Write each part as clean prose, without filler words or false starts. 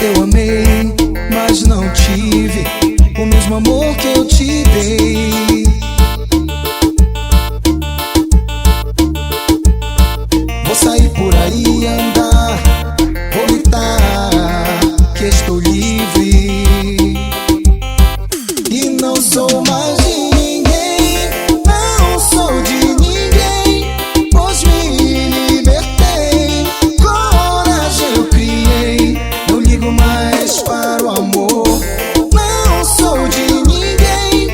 Eu amei, mas não tive o mesmo amor que eu te dei. Vou sair por aí e andar, vou gritar que estou livre e não sou mais de ninguém, não sou de ninguém, pois me libertei, coragem eu criei, não ligo mais para o amor. Não sou de ninguém,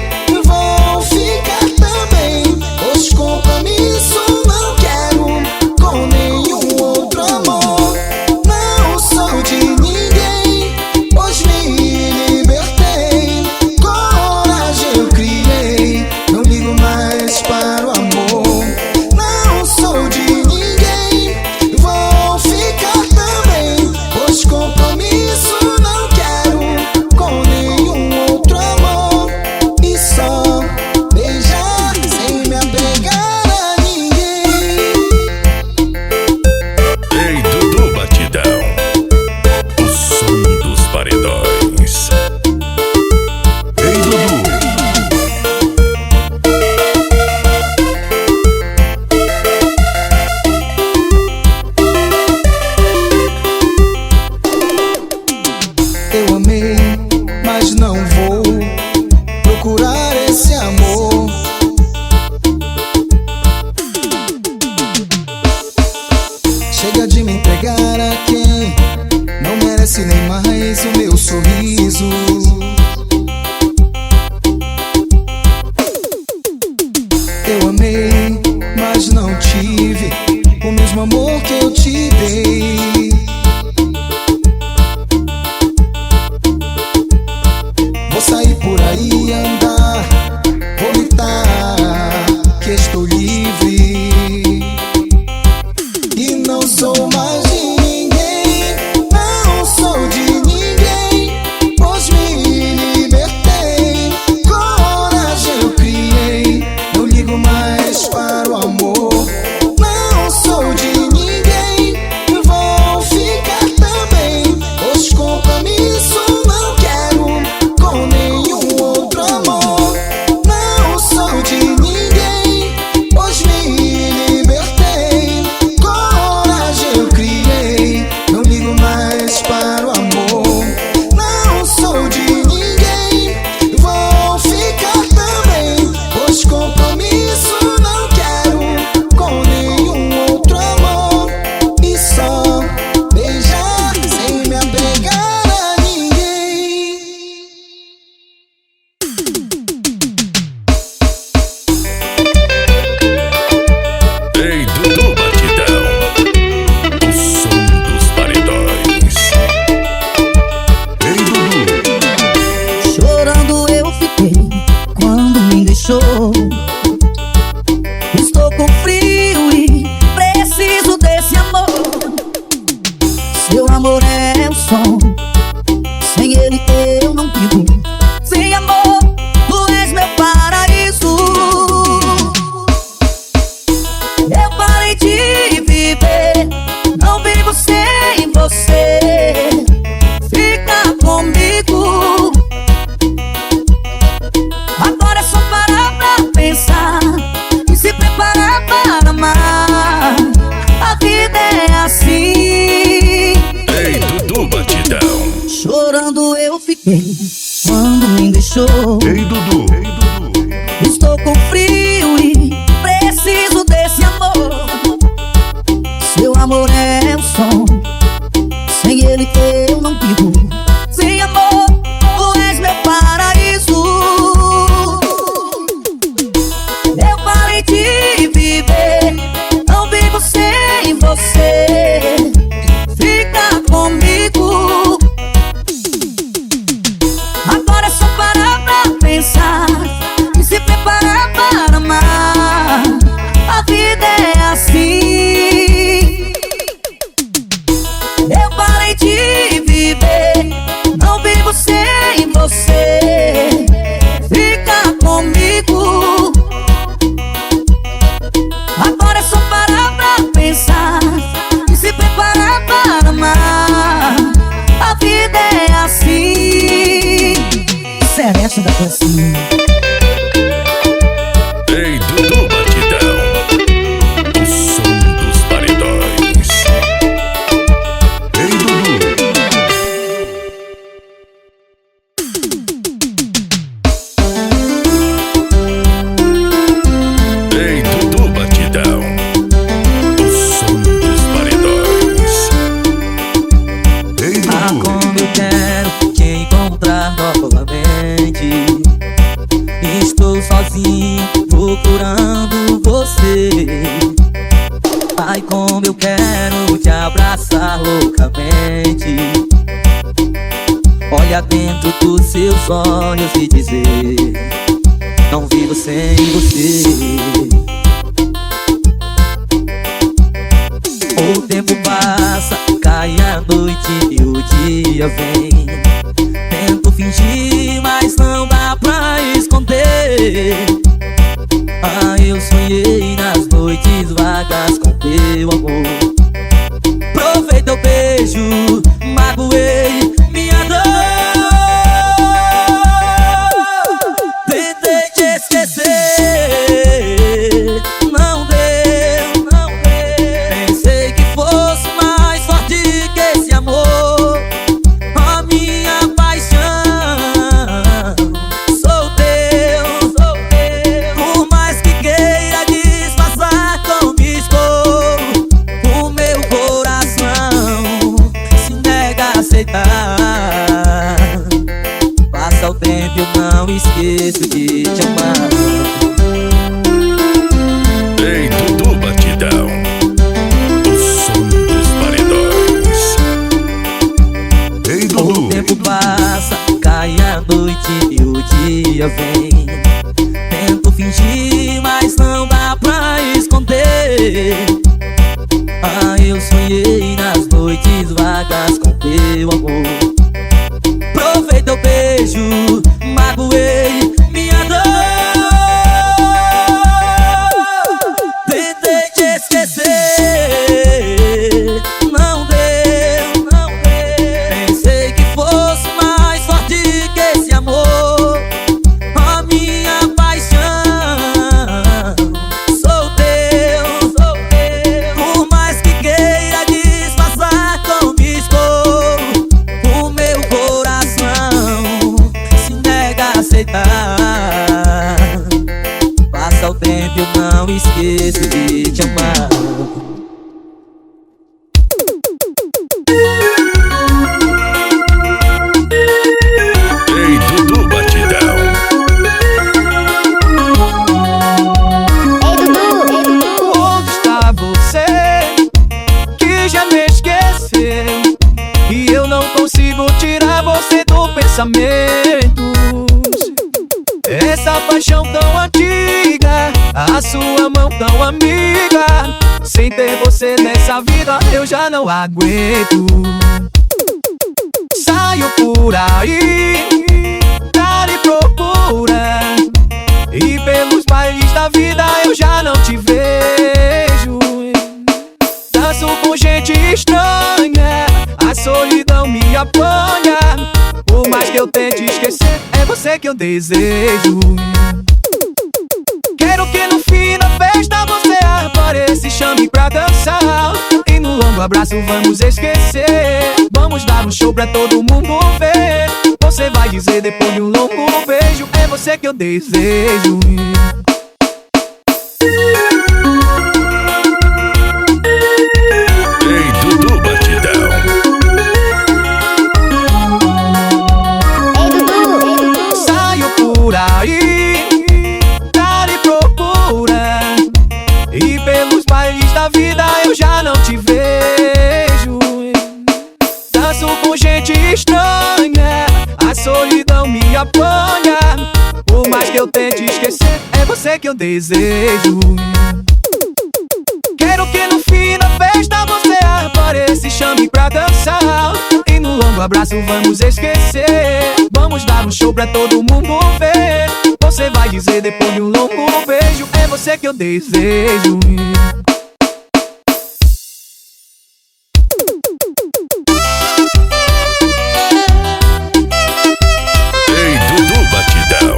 vou ficar também, pois compromisso não quero com nenhum outro amor. Não sou de ninguém, pois me libertei, coragem eu criei, não ligo mais para o amor. Não sou de ninguém, vou ficar também, pois compromisso não quero com nenhum outro amor. E só beijar sem me apegar a ninguém. Ei, Dudu Batidão, o som dos paredões. Ei, Dudu. Eu amei, mas não vou procurar esse amor. Chega de me entregar a quem não merece nem mais o meu sorriso. Eu amei, mas não tive o mesmo amor que eu te dei. Vou sair por aí e andar, vou gritar que estou livre e não sou mais de ninguém, não sou de ninguém, pois me libertei, coragem eu criei, não ligo mais para o amor. Não sou de ninguém, vou ficar também, pois compromisso não quero com nenhum outro amor. Não sou de ninguém, pois me libertei, coragem eu criei, não ligo mais para o amor. Não sou de ninguém, vou ficar também, pois compromisso não quero com nenhum outro amor. E só beijar sem me apegar a ninguém. Ei, Dudu Batidão, o som dos paredões. Ei, Dudu. Chorando eu fiquei quando me deixou. Estou com frio e preciso desse amor. Seu amor é o som, sem ele eu não vivo. Sem amor, tu és meu paraíso. Eu parei de viver, não vivo sem você. Fica comigo. Agora é só parar pra pensar e se preparar para amar. A vida é assim. Ei, Dudu Batidão. Chorando eu fiquei quando me deixou. Ei, Dudu. Estou com frio e preciso desse amor. Seu amor é o som, sem ele eu não vivo. Sem amor, tu és meu paraíso. Eu parei de viver, não vivo sem você. Fica comigo. Agora é só parar pra pensar e se preparar para amar. A vida é assim. Eu parei de viver, como eu quero te encontrar novamente. Estou sozinho procurando você. Ai, como eu quero te abraçar loucamente. Olhar dentro dos seus olhos e dizer: não vivo sem você. O tempo passa, cai a noite e o dia vem. Tento fingir, mas não dá pra esconder. Ah, eu sonhei nas noites vagas com teu amor. Provei teu beijo, magoei minha dor. Tentei te esquecer, não deu, não deu. Pensei que fosse mais forte que esse amor. A minha paixão, sou teu, sou teu. Por mais que queira disfarçar como estou, o meu coração se nega a aceitar. Passa o tempo e eu não esqueço de te amar. Ei, Dudu Batidão, o som dos paredões. Ei, O Dudu. tempo passa, cai a noite e o dia vem. Tento fingir, mas não dá pra esconder. Ah, eu sonhei nas noites vagas com teu amor. Provei teu beijo, magoei minha dor. Tentei te esquecer, não deu, não deu. Pensei que fosse mais forte que esse amor. A minha paixão, sou teu, sou teu. Por mais que queira disfarçar como estou, o meu coração se nega a aceitar. Passa o tempo e eu não esqueço de te amar. Ei, Dudu Batidão. Onde está você que já me esqueceu? E eu não consigo tirar você do pensamento. Essa paixão tão antiga, a sua mão tão amiga. Sem ter você nessa vida eu já não aguento. Saio por aí, pra lhe procura, e pelos bailes da vida eu já não te vejo. Danço com gente estranha, a solidão me apanha. Por mais que eu tente esquecer, é você que eu desejo. Quero que no fim da festa você apareça e chame pra dançar. E no longo abraço vamos esquecer. Vamos dar um show pra todo mundo ver. Você vai dizer depois de um longo beijo: é você que eu desejo. Ei, Dudu Batidão. Saio por aí, pra lhe procura, e pelos bailes da vida eu já não te vejo. Danço com gente estranha, a solidão me apanha. Por mais que eu tente esquecer, é você que eu desejo. Quero que no fim da festa você apareça e chame pra dançar. E no longo abraço vamos esquecer. Vamos dar um show pra todo mundo ver. Você vai dizer depois de um longo beijo: é você que eu desejo. Ei, Dudu Batidão.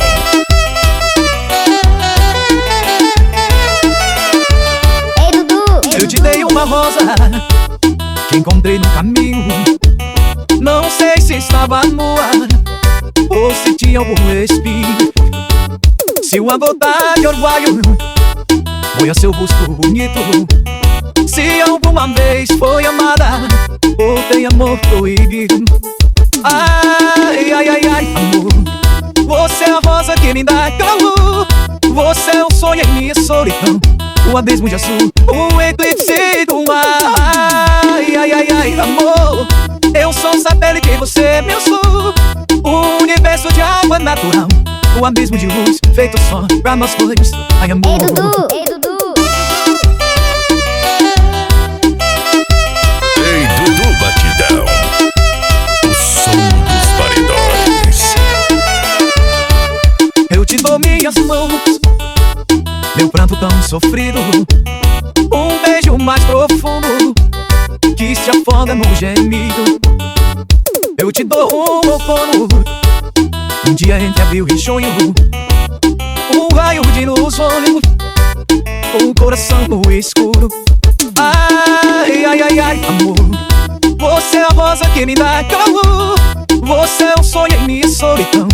Eu te dei uma rosa que encontrei no caminho. Não sei se estava no ar ou se tinha algum espinho. Se uma gota de orvalho foi a seu busto bonito, se alguma vez foi amada ou tem amor proibido, Ai, ai, ai, ai, amor, você é a rosa que me dá calor. Você é o sonho em minha solidão, o abismo de azul, o eclipse do mar. Ai, ai, ai, ai, amor, eu sou um satélite e você é meu sol. O universo de água natural, o abismo de luz, feito só pra nós dois. Ai, amor. Ei, Dudu, ei, Dudu. Ei, Dudu Batidão, o som dos paredões. Eu te dou minhas mãos, meu pranto tão sofrido, um beijo mais profundo que se afoga no gemido. Eu te dou um outono, um dia entre abril e junho, um raio de luz olho, um coração no escuro. Ai, ai, ai, ai, amor, você é a rosa que me dá calor. Você é o sonho em minha solidão,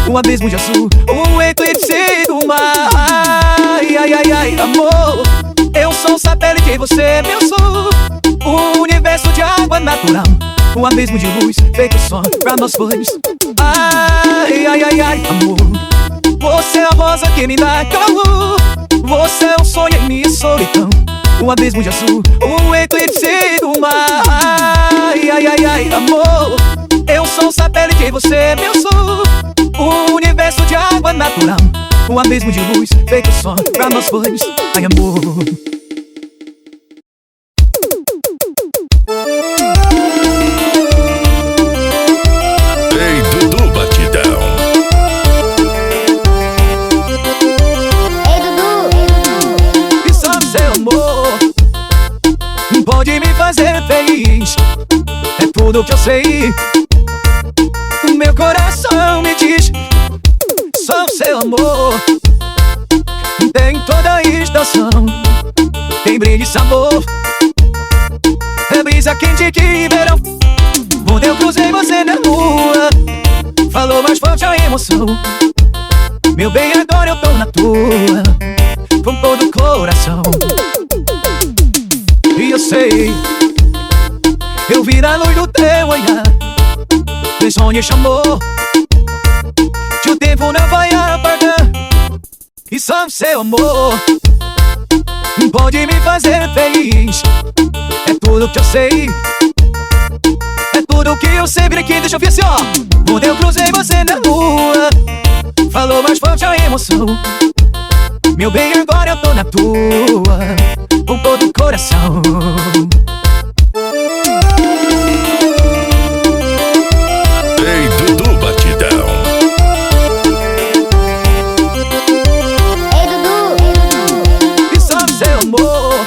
um abismo de azul, um eclipse do mar. Ai, ai, ai, ai, amor, eu sou um satélite e você é meu sol. O universo de água natural, um abismo de luz, feito só pra nós dois. Ai, ai, ai, ai, amor, você é a rosa que me dá calor. Você é o sonho em minha solidão, um abismo de azul, um eclipse do mar. Ai, ai, ai, ai, amor, eu sou um satélite e você é meu sol. O universo de água natural, um abismo de luz, feito só pra nós dois. Ai, amor. Ei, Dudu Batidão. Ei, Dudu, ei, Dudu. E só seu amor pode me fazer feliz, é tudo que eu sei. Meu coração me diz, só o seu amor tem toda a estação, tem brilho e sabor, é brisa quente que verão. Quando eu cruzei você na rua, falou mais forte a emoção. Meu bem, agora eu tô na tua, com todo o coração. E eu sei, eu vi na luz do teu olhar, meu sonho chamou, que o tempo não vai apagar. E só o seu amor pode me fazer feliz, é tudo que eu sei, é tudo que eu sempre quis. Deixa eu ver assim, ó. Quando eu cruzei você na rua, falou mais forte a emoção. Meu bem, agora eu tô na tua, com todo o coração. Ei, Dudu Batidão. Ei, Dudu, ei, Dudu. E só seu amor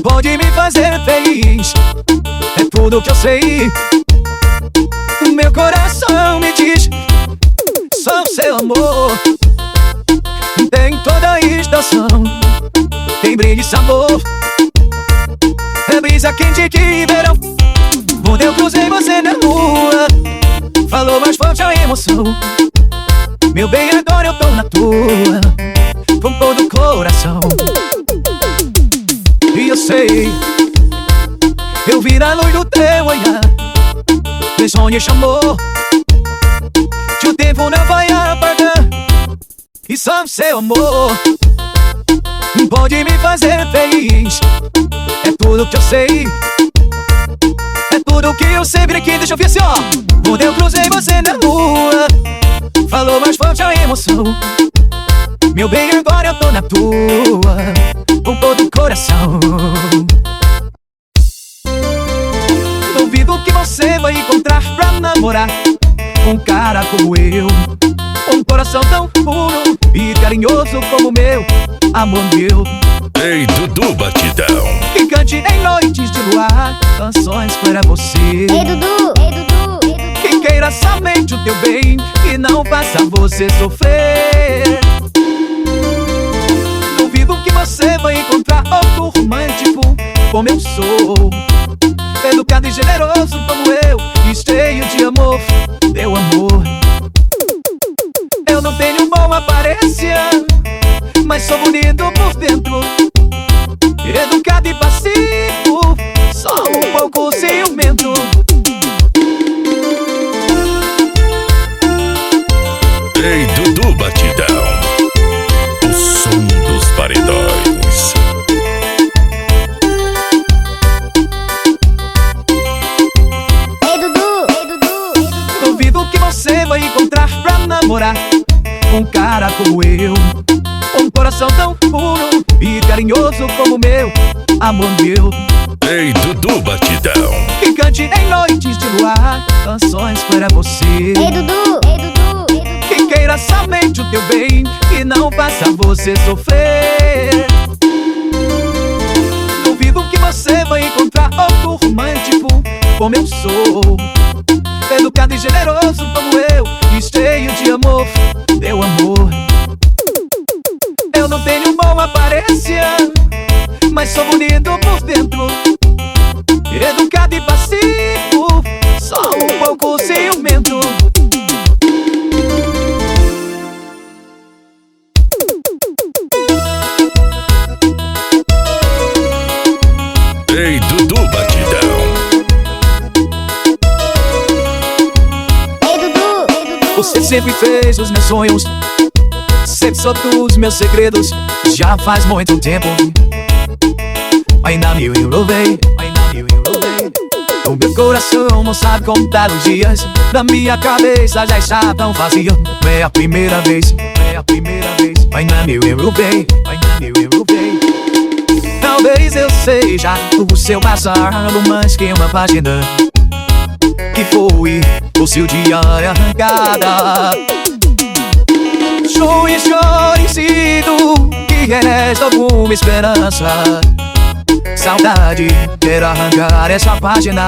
pode me fazer feliz, é tudo que eu sei. Meu coração me diz, só o seu amor tem toda a estação, tem brilho e sabor, é brisa quente que verão. Quando eu cruzei você na rua, falou mais forte a emoção. Meu bem, agora eu tô na tua, com todo o coração. E eu sei, eu vi na luz do teu olhar, meu sonho chamou, que o tempo não vai apagar. E só o seu amor pode me fazer feliz, é tudo que eu sei, é tudo que eu sempre quis. Deixa eu ver assim, ó. Quando eu cruzei você na rua, falou mais forte a emoção. Meu bem, agora eu tô na tua, com todo o coração. Duvido que você vai encontrar pra namorar um cara como eu, um coração tão puro e carinhoso como o meu, amor meu. Ei, Dudu Batidão. Que cante em noites de luar canções para você. Ei, Dudu, ei, Dudu, ei, Dudu. Que queira somente o teu bem e não faça você sofrer. Duvido que você vai encontrar outro romântico como eu sou, educado e generoso como eu, e cheio de amor, teu amor. Eu não tenho boa aparência, mas sou bonito por dentro, educado e passivo, só um pouco ciumento. namorar com um cara como eu, com um coração tão puro e carinhoso como o meu, amor meu. Ei, Dudu Batidão. Que cante em noites de luar canções para você. Ei, Dudu, ei, Dudu, ei, Dudu. Que queira somente o teu bem e não faça você sofrer. Duvido que você vai encontrar outro romântico como eu sou, educado e generoso como eu, e cheio de amor, meu amor. Eu não tenho boa aparência, mas sou bonito por dentro, educado e passivo, só um pouco ciumento. Ei, Dudu Batidão. Ei, Dudu, ei, Dudu. Você sempre fez os meus sonhos, sempre soltou os meus segredos, já faz muito tempo. Ainda me enrolei, o meu coração não sabe contar os dias, da minha cabeça já está tão vazia. É a primeira vez, ainda me enrolei. Talvez eu seja o seu passado mais que uma página, que foi o seu diário arrancada. Chore esclarecido, que resta alguma esperança. Saudade, quero arrancar essa página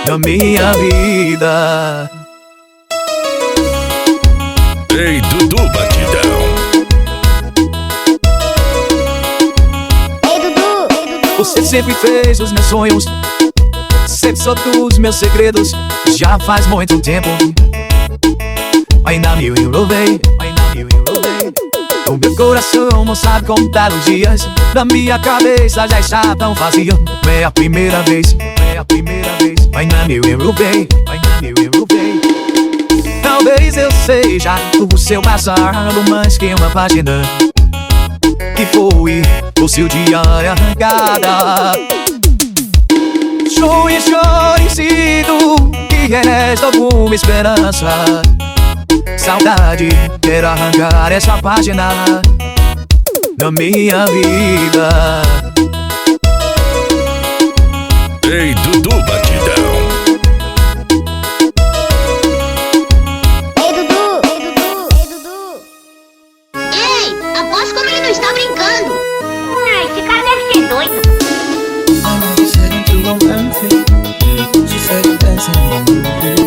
da minha vida. Ei, Dudu Batidão. Ei, Dudu, ei, Dudu. Você sempre fez os meus sonhos, sempre soltou os meus segredos, já faz muito tempo. Ainda me enrolei. O meu coração não sabe contar os dias, da minha cabeça já está tão vazia. É a primeira vez, ainda me enrolei. Talvez eu seja o seu passado mais que uma página, que foi o seu diário arrancada. Chore esclarecido, que resta alguma esperança. Saudade, quero arrancar essa página da minha vida. Ei, Dudu Batidão. Ei, Dudu, ei, Dudu, ei, Dudu. Ei, aposto que ele não está brincando. Esse cara deve ser doido. I know you said I'm too romantic. She said you're dancing in the movie.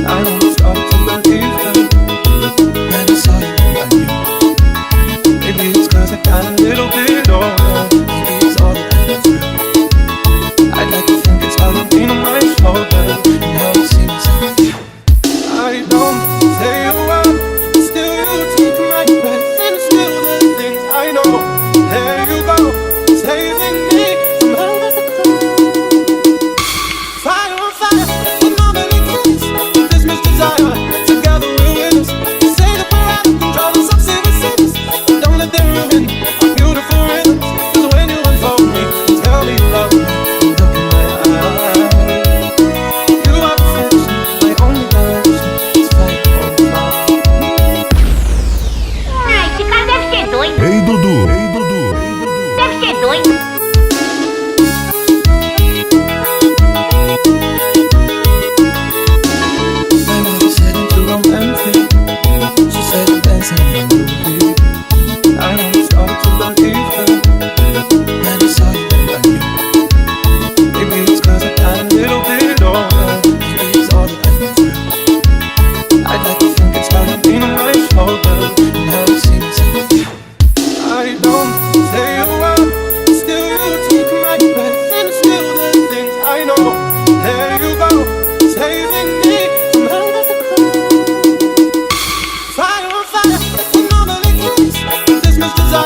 I know started to believe her. Then I saw you and I knew. Maybe it's 'cause I got a little bit older. Maybe it's all that I do. I'd like to think it's all the pain on my shoulder. And how you see myself. I don't say a word, still you take my breath, and it's still the things I know. There you go, saving me from hell that's a clue. Fire on fire, with no many kids, with this much desire. Together we're winners. You say that we're out of control of some silly sins, but don't let them ruin our beautiful rhythms. 'Cause when you unfold me, tell me you love me, look in my eyes. You are perfection, my only direction. It's fate or fire. Esse cara deve ser doido. Ei, Dudu. Deve ser doido. I know you said I'm too romantic. She said you're dancing in the movie. I know you started to believe her. Then I saw you and I knew. Maybe it's 'cause I got a little bit older. Maybe it's all that I can do. I'd like to think it's all the pain on my shoulder. And how you see myself. I don't say a word, still you take my breath, and it's still the things I know. There you go, saving me from hell that's a clue. Fire on fire, with no many kids, with this much desire.